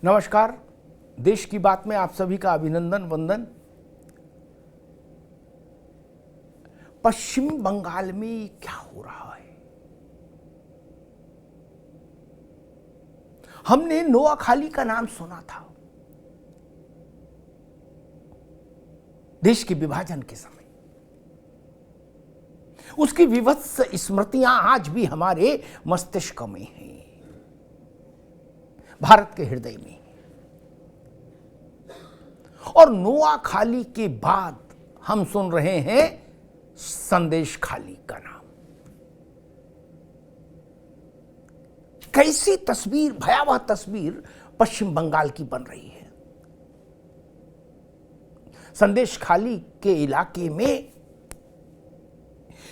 नमस्कार। देश की बात में आप सभी का अभिनंदन वंदन। पश्चिम बंगाल में क्या हो रहा है? हमने नोआखाली का नाम सुना था देश के विभाजन के समय। उसकी विभत्स स्मृतियां आज भी हमारे मस्तिष्क में हैं, भारत के हृदय में। और नोआखाली के बाद हम सुन रहे हैं संदेशखाली का नाम। कैसी तस्वीर, भयावह तस्वीर पश्चिम बंगाल की बन रही है। संदेशखाली के इलाके में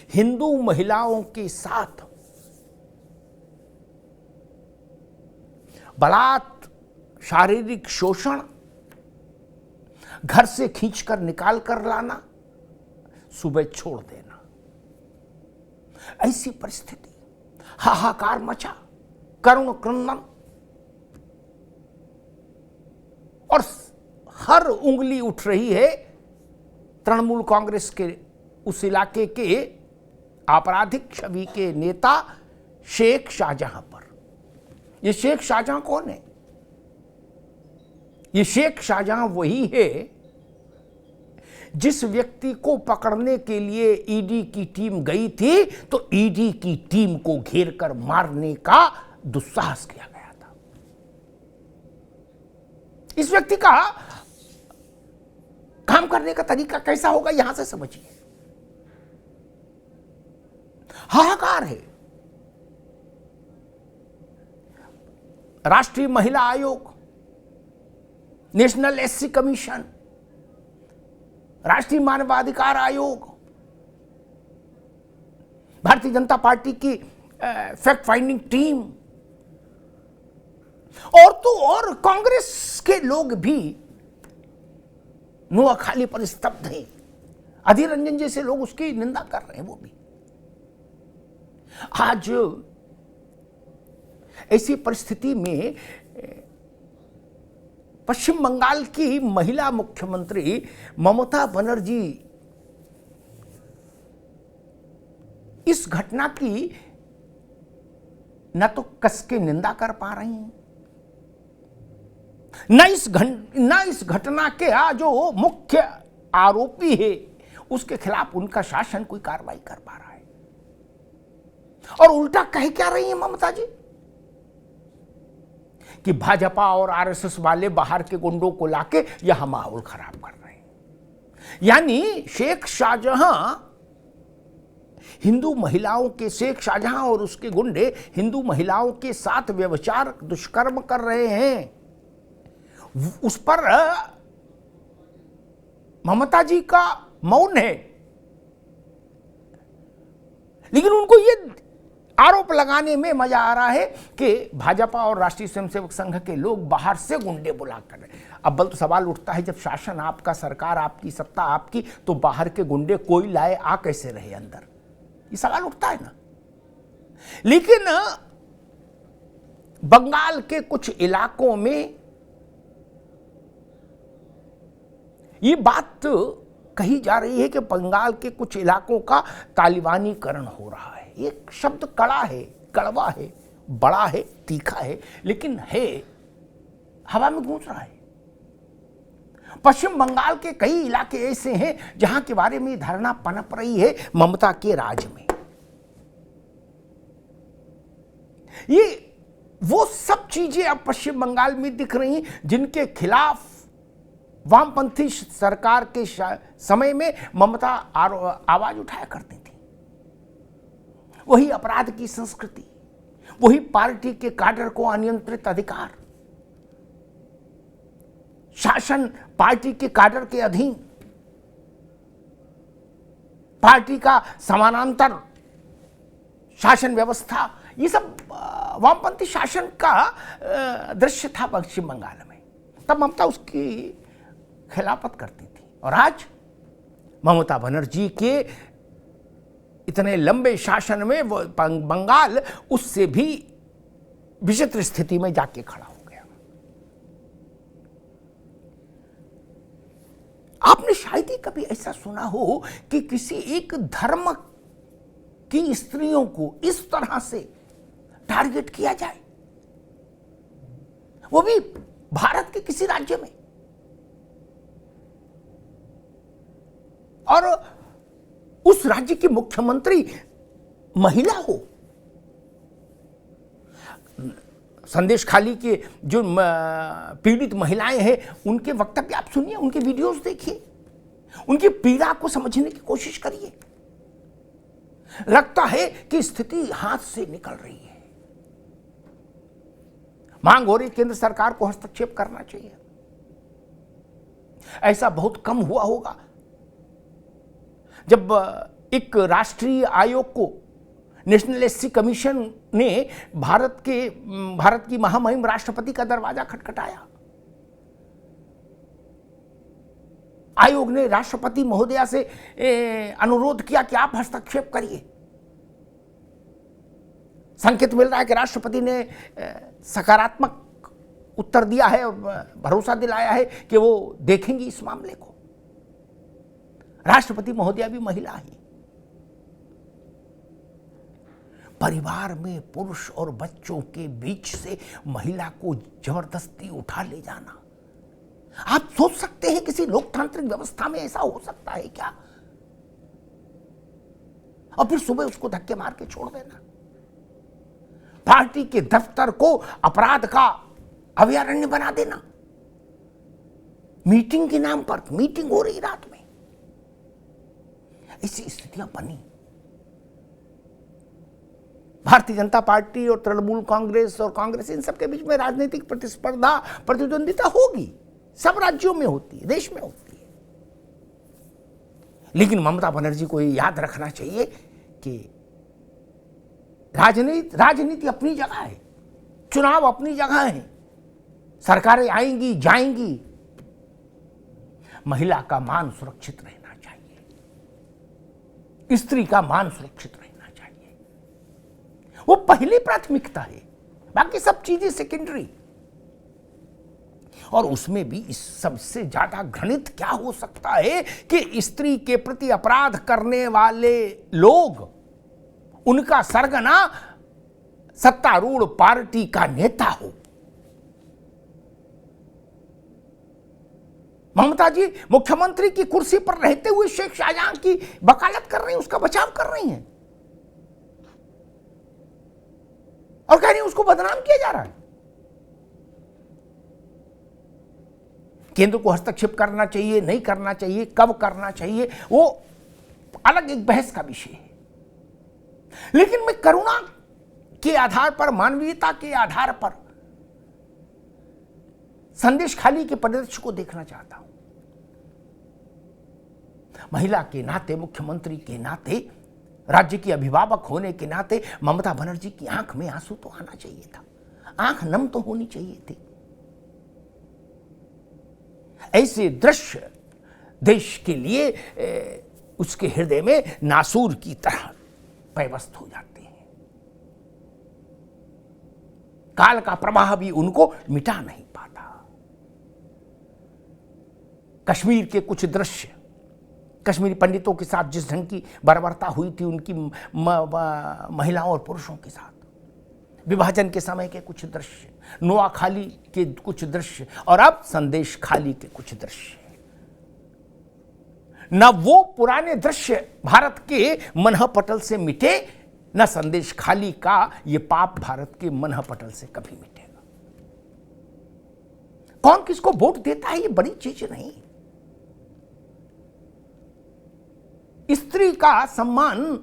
हिंदू महिलाओं के साथ बलात्, शारीरिक शोषण, घर से खींचकर निकाल कर लाना, सुबह छोड़ देना, ऐसी परिस्थिति, हाहाकार मचा, करुण क्रंदन। और हर उंगली उठ रही है तृणमूल कांग्रेस के उस इलाके के आपराधिक छवि के नेता शेख शाहजहां पर। ये शेख शाहजहां कौन है? ये शेख शाहजहां वही है जिस व्यक्ति को पकड़ने के लिए ईडी की टीम गई थी, तो ईडी की टीम को घेर कर मारने का दुस्साहस किया गया था। इस व्यक्ति का काम करने का तरीका कैसा होगा, यहां से समझिए। हाहाकार है। राष्ट्रीय महिला आयोग, नेशनल एससी कमीशन, राष्ट्रीय मानवाधिकार आयोग, भारतीय जनता पार्टी की फैक्ट फाइंडिंग टीम और तो और कांग्रेस के लोग भी नोआखाली पर स्तब्ध हैं। अधीर रंजन जैसे लोग उसकी निंदा कर रहे हैं। वो भी आज ऐसी परिस्थिति में पश्चिम बंगाल की महिला मुख्यमंत्री ममता बनर्जी इस घटना की न तो कस के निंदा कर पा रही हैं, न इस घटना के जो मुख्य आरोपी है उसके खिलाफ उनका शासन कोई कार्रवाई कर पा रहा है। और उल्टा कह क्या रही है ममता जी कि भाजपा और आरएसएस वाले बाहर के गुंडों को लाके यहां माहौल खराब कर रहे हैं। यानी शेख शाहजहां शेख शाहजहां और उसके गुंडे हिंदू महिलाओं के साथ व्यभिचार, दुष्कर्म कर रहे हैं। उस पर ममता जी का मौन है, लेकिन उनको ये आरोप लगाने में मजा आ रहा है कि भाजपा और राष्ट्रीय स्वयंसेवक संघ के लोग बाहर से गुंडे बुला कर रहे हैं। अब तो सवाल उठता है, जब शासन आपका, सरकार आपकी, सत्ता आपकी, तो बाहर के गुंडे कोई लाए, आ कैसे रहे अंदर? ये सवाल उठता है ना। लेकिन बंगाल के कुछ इलाकों में ये बात कही जा रही है कि बंगाल के कुछ इलाकों का तालिबानीकरण हो रहा है। एक शब्द कड़ा है, कड़वा है, बड़ा है, तीखा है, लेकिन है, हवा में गूंज रहा है। पश्चिम बंगाल के कई इलाके ऐसे हैं जहां के बारे में धारणा पनप रही है ममता के राज में। ये वो सब चीजें अब पश्चिम बंगाल में दिख रही हैं जिनके खिलाफ वामपंथी सरकार के समय में ममता आवाज उठाया करती थी। वही अपराध की संस्कृति, वही पार्टी के काडर को अनियंत्रित अधिकार, शासन पार्टी के काडर के अधीन, पार्टी का समानांतर शासन व्यवस्था, ये सब वामपंथी शासन का दृश्य था पश्चिम बंगाल में। तब ममता उसकी खिलाफत करती थी। और आज ममता बनर्जी के इतने लंबे शासन में वो बंगाल उससे भी विचित्र स्थिति में जाके खड़ा हो गया। आपने शायद ही कभी ऐसा सुना हो कि किसी एक धर्म की स्त्रियों को इस तरह से टारगेट किया जाए, वो भी भारत के किसी राज्य में। और उस राज्य की मुख्यमंत्री महिला हो। संदेश खाली के जो पीड़ित महिलाएं हैं, उनके वक्तव्य आप सुनिए, उनके वीडियोस देखिए, उनकी पीड़ा को समझने की कोशिश करिए। लगता है कि स्थिति हाथ से निकल रही है। मांग हो रही केंद्र सरकार को हस्तक्षेप करना चाहिए। ऐसा बहुत कम हुआ होगा जब एक राष्ट्रीय आयोग को नेशनल एससी कमीशन ने भारत की महामहिम राष्ट्रपति का दरवाजा खटखटाया। आयोग ने राष्ट्रपति महोदया से अनुरोध किया कि आप हस्तक्षेप करिए। संकेत मिल रहा है कि राष्ट्रपति ने सकारात्मक उत्तर दिया है और भरोसा दिलाया है कि वो देखेंगी इस मामले को। राष्ट्रपति महोदया भी महिला है। परिवार में पुरुष और बच्चों के बीच से महिला को जबरदस्ती उठा ले जाना, आप सोच सकते हैं किसी लोकतांत्रिक व्यवस्था में ऐसा हो सकता है क्या? और फिर सुबह उसको धक्के मार के छोड़ देना। पार्टी के दफ्तर को अपराध का अभयारण्य बना देना। मीटिंग के नाम पर मीटिंग हो रही रात में, ऐसी स्थितियां बनी। भारतीय जनता पार्टी और तृणमूल कांग्रेस और कांग्रेस, इन सबके बीच में राजनीतिक प्रतिस्पर्धा, प्रतिद्वंदिता होगी। सब राज्यों में होती है, देश में होती है। लेकिन ममता बनर्जी को ये याद रखना चाहिए कि राजनीति अपनी जगह है, चुनाव अपनी जगह है, सरकारें आएंगी जाएंगी, महिला का मान सुरक्षित रहना चाहिए, स्त्री का मान सुरक्षित रहना चाहिए। वो पहली प्राथमिकता है, बाकी सब चीजें सेकेंडरी। और उसमें भी इस सबसे ज्यादा घृणित क्या हो सकता है कि स्त्री के प्रति अपराध करने वाले लोग, उनका सरगना सत्तारूढ़ पार्टी का नेता हो। ममता जी मुख्यमंत्री की कुर्सी पर रहते हुए शेख शाहजहां की वकालत कर रही हैं, उसका बचाव कर रही हैं, और कह रही हैं उसको बदनाम किया जा रहा है। केंद्र को हस्तक्षेप करना चाहिए, नहीं करना चाहिए, कब करना चाहिए, वो अलग एक बहस का विषय है। लेकिन मैं करुणा के आधार पर, मानवीयता के आधार पर संदेश खाली के परिदृश्य को देखना चाहता हूं। महिला के नाते, मुख्यमंत्री के नाते, राज्य की अभिभावक होने के नाते ममता बनर्जी की आंख में आंसू तो आना चाहिए था, आंख नम तो होनी चाहिए थी। ऐसे दृश्य देश के लिए उसके हृदय में नासूर की तरह पैवस्त हो जाते हैं। काल का प्रवाह भी उनको मिटा नहीं पाता। कश्मीर के कुछ दृश्य, कश्मीरी पंडितों के साथ जिस ढंग की बर्बरता हुई थी उनकी महिलाओं और पुरुषों के साथ, विभाजन के समय के कुछ दृश्य, नोआखाली के कुछ दृश्य, और अब संदेश खाली के कुछ दृश्य, न वो पुराने दृश्य भारत के मनह पटल से मिटे, न संदेश खाली का ये पाप भारत के मनह पटल से कभी मिटेगा। कौन किसको वोट देता है ये बड़ी चीज नहीं। स्त्री का सम्मान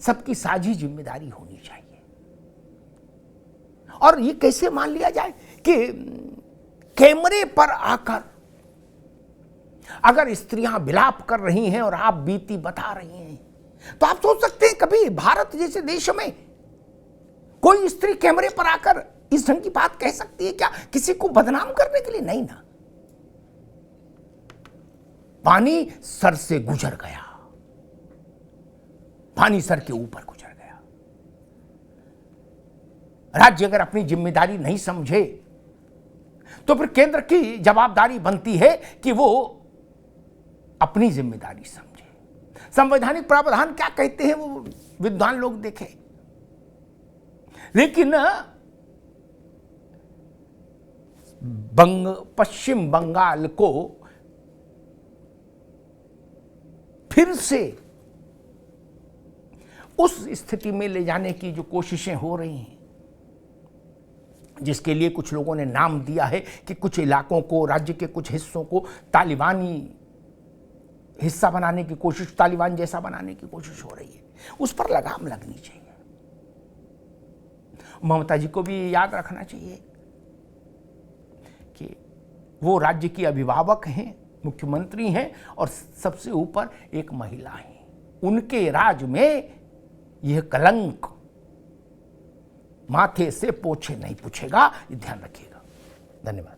सबकी साझी जिम्मेदारी होनी चाहिए। और ये कैसे मान लिया जाए कि कैमरे पर आकर अगर स्त्रियां विलाप कर रही हैं और आप बीती बता रही हैं, तो आप सोच सकते हैं कभी भारत जैसे देश में कोई स्त्री कैमरे पर आकर इस ढंग की बात कह सकती है क्या, किसी को बदनाम करने के लिए? नहीं ना। पानी सर से गुजर गया, पानी सर के ऊपर गुजर गया। राज्य अगर अपनी जिम्मेदारी नहीं समझे तो फिर केंद्र की जवाबदारी बनती है कि वो अपनी जिम्मेदारी समझे। संवैधानिक प्रावधान क्या कहते हैं वो विद्वान लोग देखें, लेकिन पश्चिम बंगाल को फिर से उस स्थिति में ले जाने की जो कोशिशें हो रही हैं, जिसके लिए कुछ लोगों ने नाम दिया है कि कुछ इलाकों को, राज्य के कुछ हिस्सों को तालिबानी हिस्सा बनाने की कोशिश, तालिबान जैसा बनाने की कोशिश हो रही है, उस पर लगाम लगनी चाहिए। ममता जी को भी याद रखना चाहिए कि वो राज्य की अभिभावक हैं, मुख्यमंत्री हैं और सबसे ऊपर एक महिला हैं। उनके राज में यह कलंक माथे से पोछे नहीं पूछेगा, ये ध्यान रखिएगा। धन्यवाद।